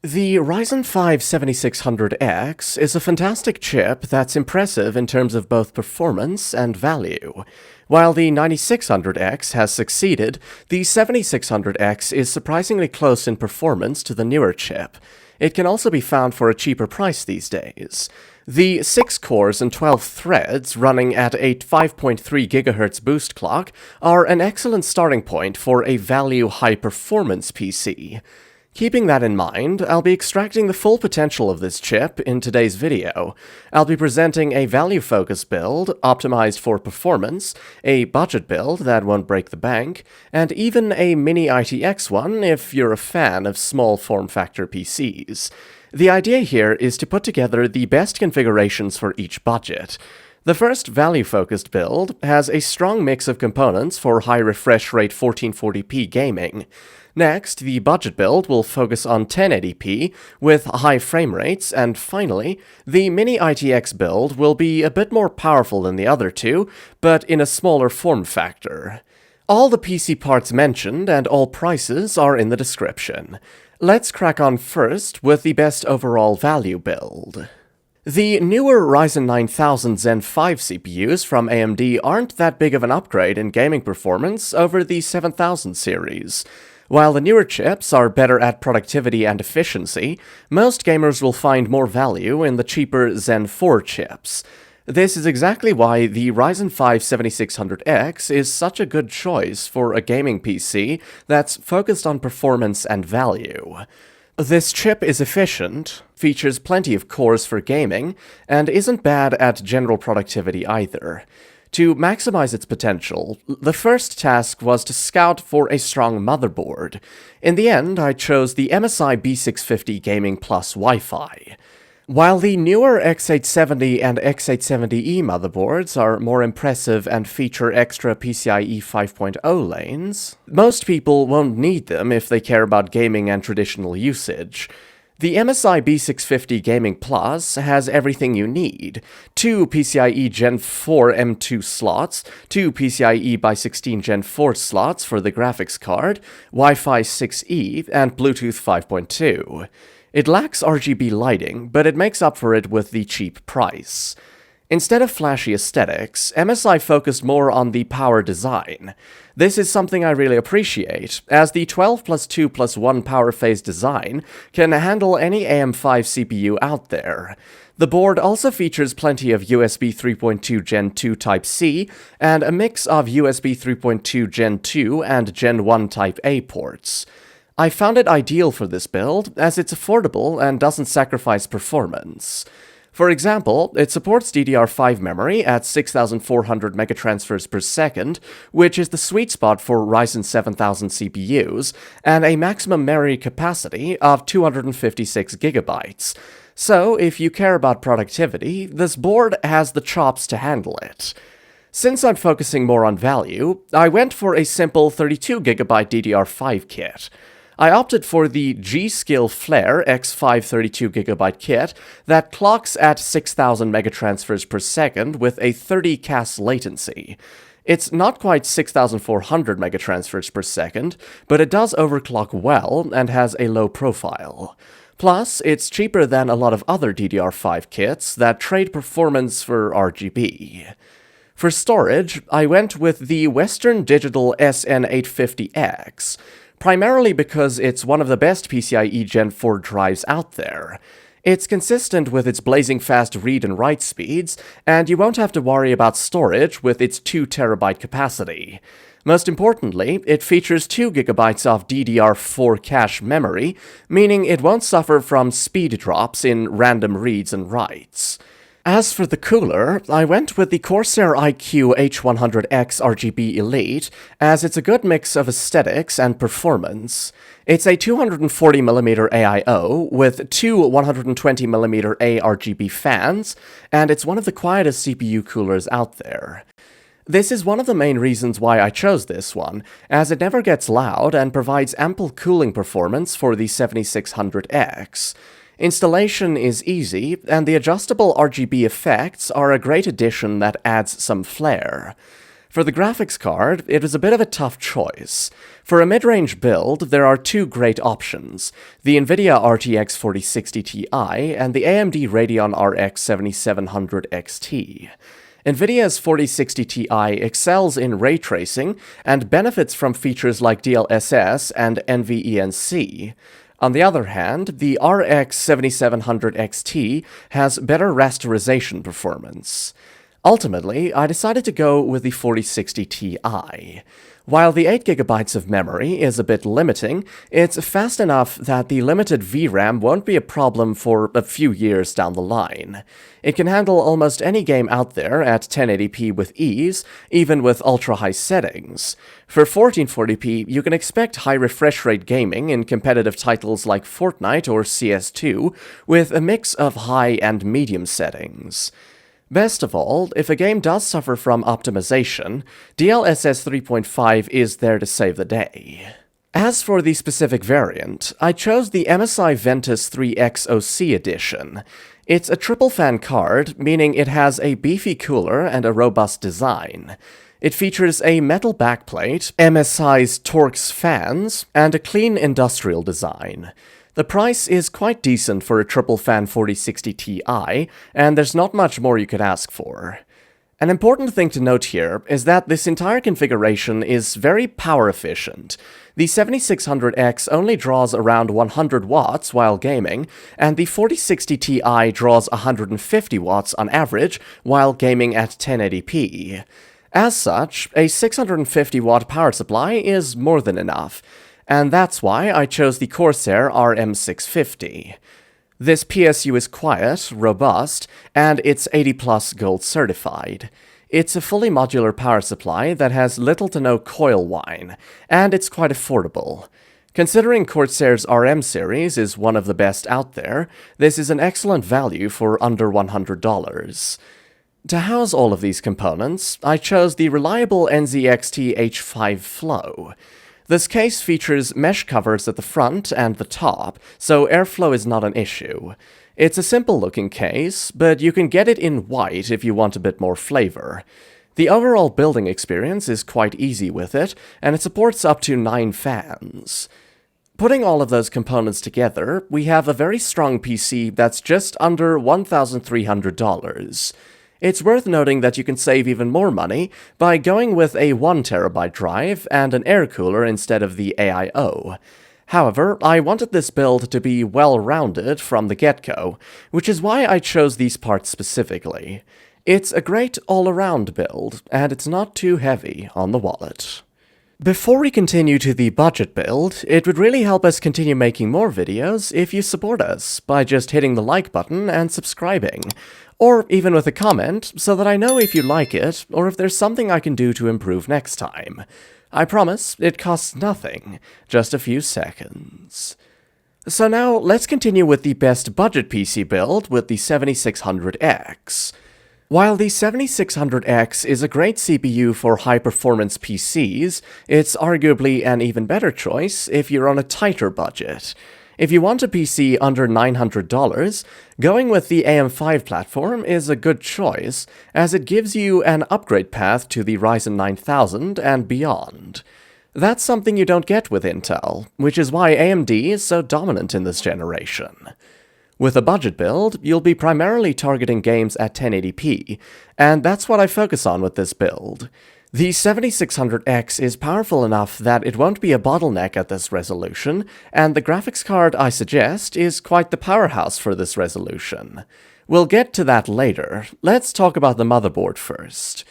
The Ryzen 5 7600X is a fantastic chip that's impressive in terms of both performance and value. While the 9600X has succeeded, the 7600X is surprisingly close in performance to the newer chip. It can also be found for a cheaper price these days. The 6 cores and 12 threads running at a 5.3 GHz boost clock are an excellent starting point for a value high-performance PC. Keeping that in mind, I'll be extracting the full potential of this chip in today's video. I'll be presenting a value-focused build, optimized for performance, a budget build that won't break the bank, and even a mini ITX one if you're a fan of small form-factor PCs. The idea here is to put together the best configurations for each budget. The first value-focused build has a strong mix of components for high refresh rate 1440p gaming. Next, the budget build will focus on 1080p with high frame rates, and finally, the mini ITX build will be a bit more powerful than the other two, but in a smaller form factor. All the PC parts mentioned and all prices are in the description. Let's crack on first with the best overall value build. The newer Ryzen 9000 Zen 5 CPUs from AMD aren't that big of an upgrade in gaming performance over the 7000 series. While the newer chips are better at productivity and efficiency, most gamers will find more value in the cheaper Zen 4 chips. This is exactly why the Ryzen 5 7600X is such a good choice for a gaming PC that's focused on performance and value. This chip is efficient, features plenty of cores for gaming, and isn't bad at general productivity either. To maximize its potential, the first task was to scout for a strong motherboard. In the end, I chose the MSI B650 Gaming Plus Wi-Fi. While the newer X870 and X870E motherboards are more impressive and feature extra PCIe 5.0 lanes, most people won't need them if they care about gaming and traditional usage. The MSI B650 Gaming Plus has everything you need: 2 PCIe Gen 4 M2 slots, 2 PCIe by 16 Gen 4 slots for the graphics card, Wi-Fi 6E, and Bluetooth 5.2. It lacks RGB lighting, but it makes up for it with the cheap price. Instead of flashy aesthetics, MSI focused more on the power design. This is something I really appreciate, as the 12+2+1 power phase design can handle any AM5 CPU out there. The board also features plenty of USB 3.2 Gen 2 Type-C and a mix of USB 3.2 Gen 2 and Gen 1 Type-A ports. I found it ideal for this build, as it's affordable and doesn't sacrifice performance. For example, it supports DDR5 memory at 6400 megatransfers per second, which is the sweet spot for Ryzen 7000 CPUs, and a maximum memory capacity of 256 gigabytes. So, if you care about productivity, this board has the chops to handle it. Since I'm focusing more on value, I went for a simple 32GB DDR5 kit. I opted for the G.Skill Flare X5 32GB kit that clocks at 6000 megatransfers per second with a 30 CAS latency. It's not quite 6400 megatransfers per second, but it does overclock well and has a low profile. Plus, it's cheaper than a lot of other DDR5 kits that trade performance for RGB. For storage, I went with the Western Digital SN850X, primarily because it's one of the best PCIe Gen 4 drives out there. It's consistent with its blazing fast read and write speeds, and you won't have to worry about storage with its 2TB capacity. Most importantly, it features 2GB of DDR4 cache memory, meaning it won't suffer from speed drops in random reads and writes. As for the cooler, I went with the Corsair iCUE H100X RGB Elite, as it's a good mix of aesthetics and performance. It's a 240mm AIO with two 120mm A RGB fans, and it's one of the quietest CPU coolers out there. This is one of the main reasons why I chose this one, as it never gets loud and provides ample cooling performance for the 7600X. Installation is easy, and the adjustable RGB effects are a great addition that adds some flair. For the graphics card, it was a bit of a tough choice. For a mid-range build, there are two great options, the NVIDIA RTX 4060 Ti and the AMD Radeon RX 7700 XT. NVIDIA's 4060 Ti excels in ray tracing and benefits from features like DLSS and NVENC. On the other hand, the RX 7700 XT has better rasterization performance. Ultimately, I decided to go with the 4060 Ti. While the 8GB of memory is a bit limiting, it's fast enough that the limited VRAM won't be a problem for a few years down the line. It can handle almost any game out there at 1080p with ease, even with ultra-high settings. For 1440p, you can expect high refresh rate gaming in competitive titles like Fortnite or CS2, with a mix of high and medium settings. Best of all, if a game does suffer from optimization, DLSS 3.5 is there to save the day. As for the specific variant, I chose the MSI VENTUS 3XOC edition. It's a triple fan card, meaning it has a beefy cooler and a robust design. It features a metal backplate, MSI's Torx fans, and a clean industrial design. The price is quite decent for a triple fan 4060 Ti, and there's not much more you could ask for. An important thing to note here is that this entire configuration is very power efficient. The 7600X only draws around 100 watts while gaming, and the 4060 Ti draws 150 watts on average while gaming at 1080p. As such, a 650 watt power supply is more than enough. And that's why I chose the Corsair RM650. This PSU is quiet, robust, and it's 80+ gold certified. It's a fully modular power supply that has little to no coil whine, and it's quite affordable. Considering Corsair's RM series is one of the best out there, this is an excellent value for under $100. To house all of these components, I chose the reliable NZXT H5 Flow. This case features mesh covers at the front and the top, so airflow is not an issue. It's a simple-looking case, but you can get it in white if you want a bit more flavor. The overall building experience is quite easy with it, and it supports up to 9 fans. Putting all of those components together, we have a very strong PC that's just under $1,300. It's worth noting that you can save even more money by going with a 1TB drive and an air cooler instead of the AIO. However, I wanted this build to be well-rounded from the get-go, which is why I chose these parts specifically. It's a great all-around build, and it's not too heavy on the wallet. Before we continue to the budget build, it would really help us continue making more videos if you support us by just hitting the like button and subscribing, or even with a comment so that I know if you like it or if there's something I can do to improve next time. I promise, it costs nothing, just a few seconds. So now, let's continue with the best budget PC build with the 7600X. While the 7600X is a great CPU for high-performance PCs, it's arguably an even better choice if you're on a tighter budget. If you want a PC under $900, going with the AM5 platform is a good choice, as it gives you an upgrade path to the Ryzen 9000 and beyond. That's something you don't get with Intel, which is why AMD is so dominant in this generation. With a budget build, you'll be primarily targeting games at 1080p, and that's what I focus on with this build. The 7600X is powerful enough that it won't be a bottleneck at this resolution, and the graphics card I suggest is quite the powerhouse for this resolution. We'll get to that later. Let's talk about the motherboard first.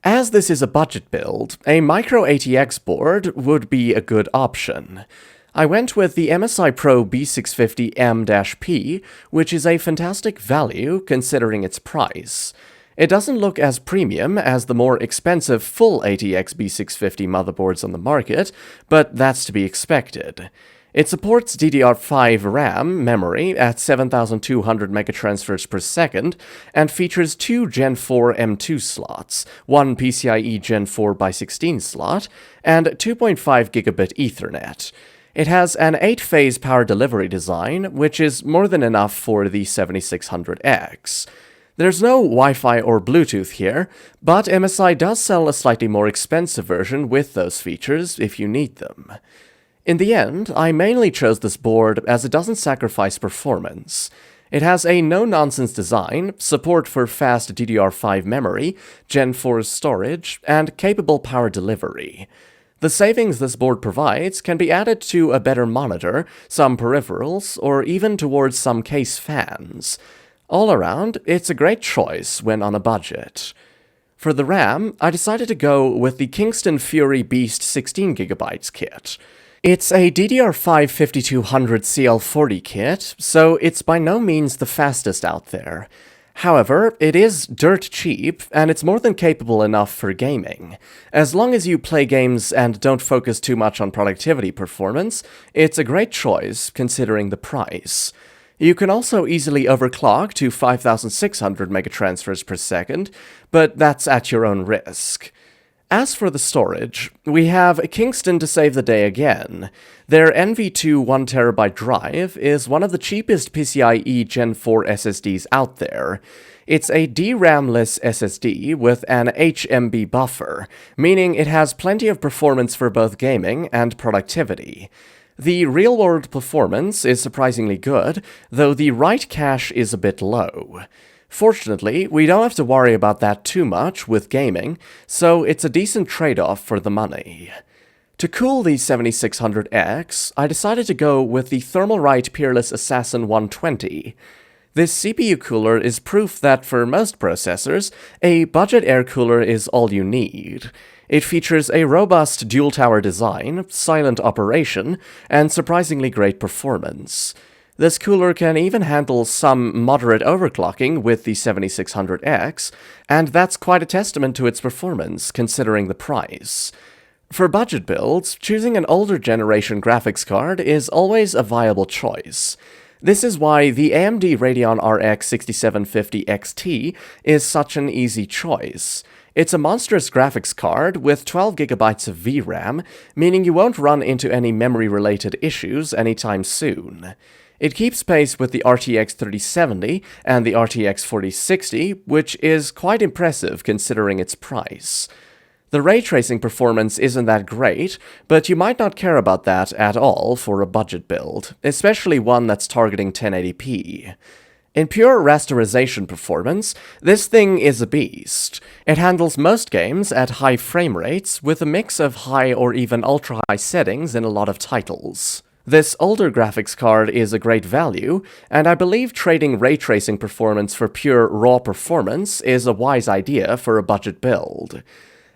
As this is a budget build, a micro ATX board would be a good option. I went with the MSI PRO B650M-P, which is a fantastic value considering its price. It doesn't look as premium as the more expensive full ATX B650 motherboards on the market, but that's to be expected. It supports DDR5 RAM memory at 7,200 megatransfers per second, and features 2 Gen 4 M2 slots, 1 PCIe Gen 4x16 slot, and 2.5 gigabit Ethernet. It has an 8-phase power delivery design, which is more than enough for the 7600X. There's no Wi-Fi or Bluetooth here, but MSI does sell a slightly more expensive version with those features if you need them. In the end, I mainly chose this board as it doesn't sacrifice performance. It has a no-nonsense design, support for fast DDR5 memory, Gen 4 storage, and capable power delivery. The savings this board provides can be added to a better monitor, some peripherals, or even towards some case fans. All around, it's a great choice when on a budget. For the RAM, I decided to go with the Kingston Fury Beast 16GB kit. It's a DDR5 5200 CL40 kit, so it's by no means the fastest out there. However, it is dirt cheap, and it's more than capable enough for gaming. As long as you play games and don't focus too much on productivity performance, it's a great choice considering the price. You can also easily overclock to 5600 megatransfers per second, but that's at your own risk. As for the storage, we have Kingston to save the day again. Their NV2 1TB drive is one of the cheapest PCIe Gen 4 SSDs out there. It's a DRAM-less SSD with an HMB buffer, meaning it has plenty of performance for both gaming and productivity. The real-world performance is surprisingly good, though the write cache is a bit low. Fortunately, we don't have to worry about that too much with gaming, so it's a decent trade-off for the money. To cool the 7600X, I decided to go with the Thermalright Peerless Assassin 120. This CPU cooler is proof that for most processors, a budget air cooler is all you need. It features a robust dual-tower design, silent operation, and surprisingly great performance. This cooler can even handle some moderate overclocking with the 7600X, and that's quite a testament to its performance considering the price. For budget builds, choosing an older generation graphics card is always a viable choice. This is why the AMD Radeon RX 6750 XT is such an easy choice. It's a monstrous graphics card with 12GB of VRAM, meaning you won't run into any memory-related issues anytime soon. It keeps pace with the RTX 3070 and the RTX 4060, which is quite impressive considering its price. The ray tracing performance isn't that great, but you might not care about that at all for a budget build, especially one that's targeting 1080p. In pure rasterization performance, this thing is a beast. It handles most games at high frame rates with a mix of high or even ultra-high settings in a lot of titles. This older graphics card is a great value, and I believe trading ray tracing performance for pure raw performance is a wise idea for a budget build.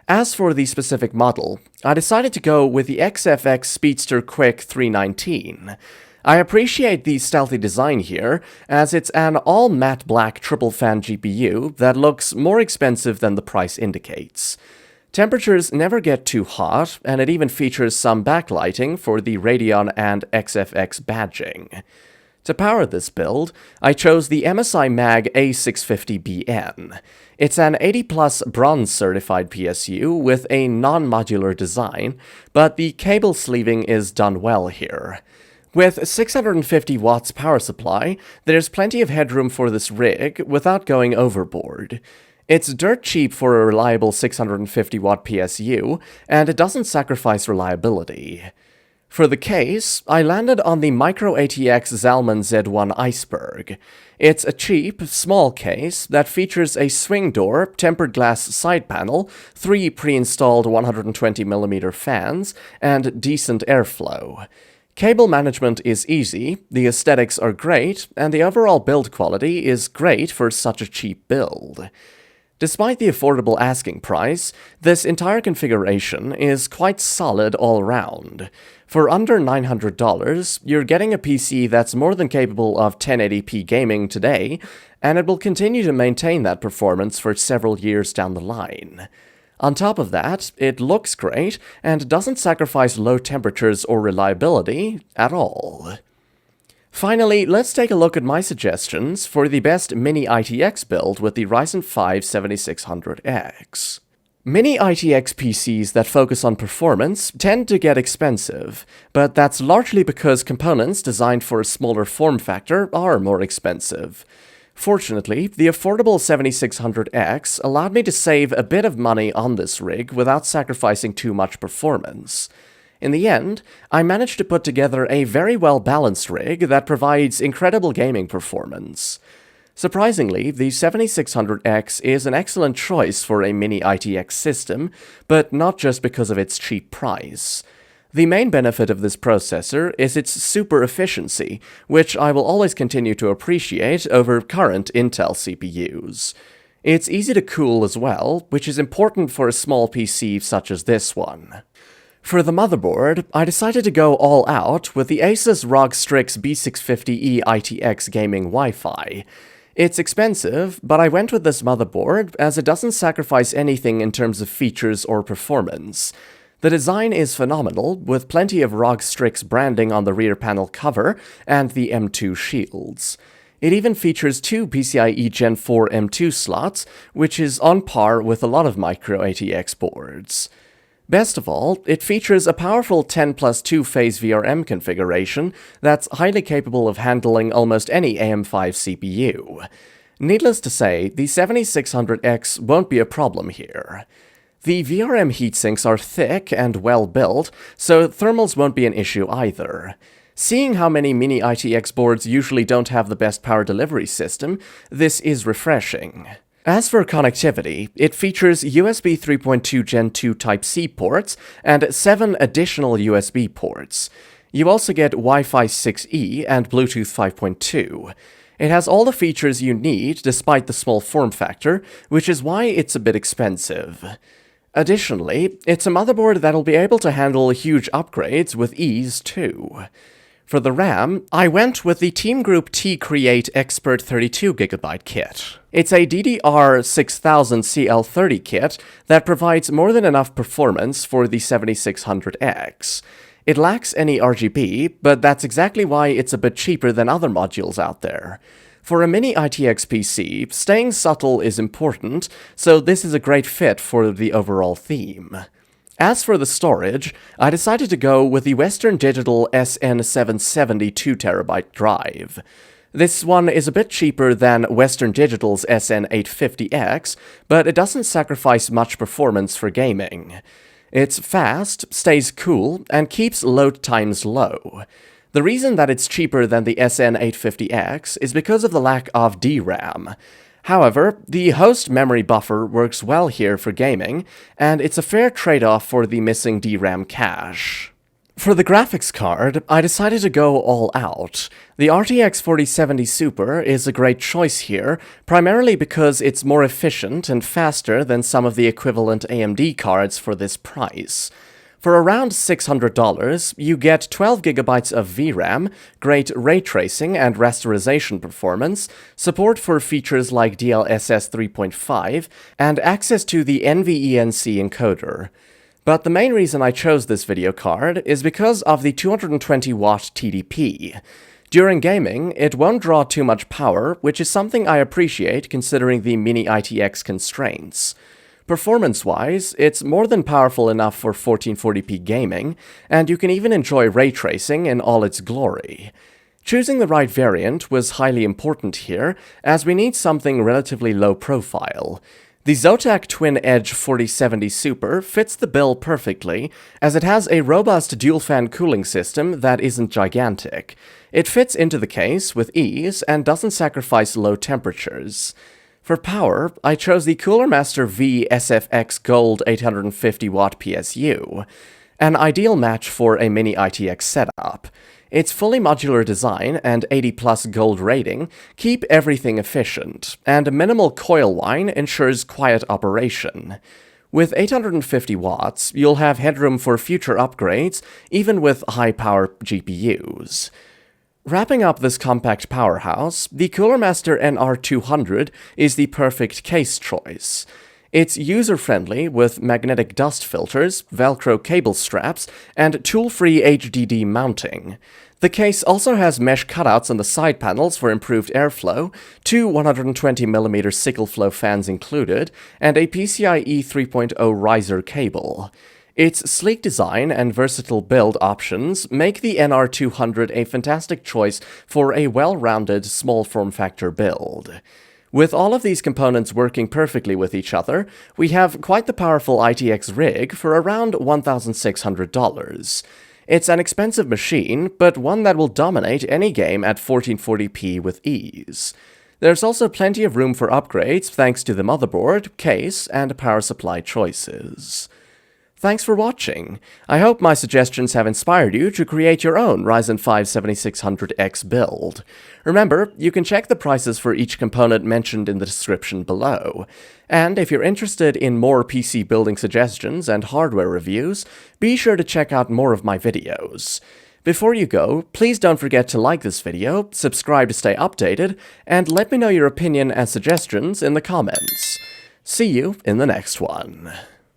As for the specific model, I decided to go with the XFX Speedster Quick 319. I appreciate the stealthy design here, as it's an all-matte black triple-fan GPU that looks more expensive than the price indicates. Temperatures never get too hot, and it even features some backlighting for the Radeon and XFX badging. To power this build, I chose the MSI Mag A650BN. It's an 80+ bronze-certified PSU with a non-modular design, but the cable sleeving is done well here. With 650 watts power supply, there's plenty of headroom for this rig without going overboard. It's dirt cheap for a reliable 650-watt PSU, and it doesn't sacrifice reliability. For the case, I landed on the Micro ATX Zalman Z1 Iceberg. It's a cheap, small case that features a swing door, tempered glass side panel, 3 pre-installed 120mm fans, and decent airflow. Cable management is easy, the aesthetics are great, and the overall build quality is great for such a cheap build. Despite the affordable asking price, this entire configuration is quite solid all around. For under $900, you're getting a PC that's more than capable of 1080p gaming today, and it will continue to maintain that performance for several years down the line. On top of that, it looks great and doesn't sacrifice low temperatures or reliability at all. Finally, let's take a look at my suggestions for the best mini ITX build with the Ryzen 5 7600X. Mini ITX PCs that focus on performance tend to get expensive, but that's largely because components designed for a smaller form factor are more expensive. Fortunately, the affordable 7600X allowed me to save a bit of money on this rig without sacrificing too much performance. In the end, I managed to put together a very well-balanced rig that provides incredible gaming performance. Surprisingly, the 7600X is an excellent choice for a mini ITX system, but not just because of its cheap price. The main benefit of this processor is its super efficiency, which I will always continue to appreciate over current Intel CPUs. It's easy to cool as well, which is important for a small PC such as this one. For the motherboard, I decided to go all out with the Asus ROG Strix B650E ITX gaming Wi-Fi. It's expensive, but I went with this motherboard as it doesn't sacrifice anything in terms of features or performance. The design is phenomenal, with plenty of ROG Strix branding on the rear panel cover and the M2 shields. It even features two PCIe Gen 4 M2 slots, which is on par with a lot of micro ATX boards. Best of all, it features a powerful 10+2 phase VRM configuration that's highly capable of handling almost any AM5 CPU. Needless to say, the 7600X won't be a problem here. The VRM heatsinks are thick and well built, so thermals won't be an issue either. Seeing how many mini ITX boards usually don't have the best power delivery system, this is refreshing. As for connectivity, it features USB 3.2 Gen 2 Type-C ports and 7 additional USB ports. You also get Wi-Fi 6E and Bluetooth 5.2. It has all the features you need despite the small form factor, which is why it's a bit expensive. Additionally, it's a motherboard that'll be able to handle huge upgrades with ease too. For the RAM, I went with the Team Group T-Create Expert 32GB kit. It's a DDR6000CL30 kit that provides more than enough performance for the 7600X. It lacks any RGB, but that's exactly why it's a bit cheaper than other modules out there. For a mini ITX PC, staying subtle is important, so this is a great fit for the overall theme. As for the storage, I decided to go with the Western Digital SN770 2TB drive. This one is a bit cheaper than Western Digital's SN850X, but it doesn't sacrifice much performance for gaming. It's fast, stays cool, and keeps load times low. The reason that it's cheaper than the SN850X is because of the lack of DRAM. However, the host memory buffer works well here for gaming, and it's a fair trade-off for the missing DRAM cache. For the graphics card, I decided to go all out. The RTX 4070 Super is a great choice here, primarily because it's more efficient and faster than some of the equivalent AMD cards for this price. For around $600, you get 12GB of VRAM, great ray tracing and rasterization performance, support for features like DLSS 3.5, and access to the NVENC encoder. But the main reason I chose this video card is because of the 220-watt TDP. During gaming, it won't draw too much power, which is something I appreciate considering the mini ITX constraints. Performance-wise, it's more than powerful enough for 1440p gaming, and you can even enjoy ray tracing in all its glory. Choosing the right variant was highly important here, as we need something relatively low profile. The Zotac Twin Edge 4070 Super fits the bill perfectly, as it has a robust dual-fan cooling system that isn't gigantic. It fits into the case with ease and doesn't sacrifice low temperatures. For power, I chose the Cooler Master V SFX Gold 850W PSU, an ideal match for a mini ITX setup. Its fully modular design and 80+ gold rating keep everything efficient, and a minimal coil whine ensures quiet operation. With 850 watts, you'll have headroom for future upgrades, even with high-power GPUs. Wrapping up this compact powerhouse, the Cooler Master NR200 is the perfect case choice. It's user-friendly with magnetic dust filters, Velcro cable straps, and tool-free HDD mounting. The case also has mesh cutouts on the side panels for improved airflow, two 120mm sickle flow fans included, and a PCIe 3.0 riser cable. Its sleek design and versatile build options make the NR200 a fantastic choice for a well-rounded small form factor build. With all of these components working perfectly with each other, we have quite the powerful ITX rig for around $1,600. It's an expensive machine, but one that will dominate any game at 1440p with ease. There's also plenty of room for upgrades thanks to the motherboard, case, and power supply choices. Thanks for watching. I hope my suggestions have inspired you to create your own Ryzen 5 7600X build. Remember, you can check the prices for each component mentioned in the description below. And if you're interested in more PC building suggestions and hardware reviews, be sure to check out more of my videos. Before you go, please don't forget to like this video, subscribe to stay updated, and let me know your opinion and suggestions in the comments. See you in the next one.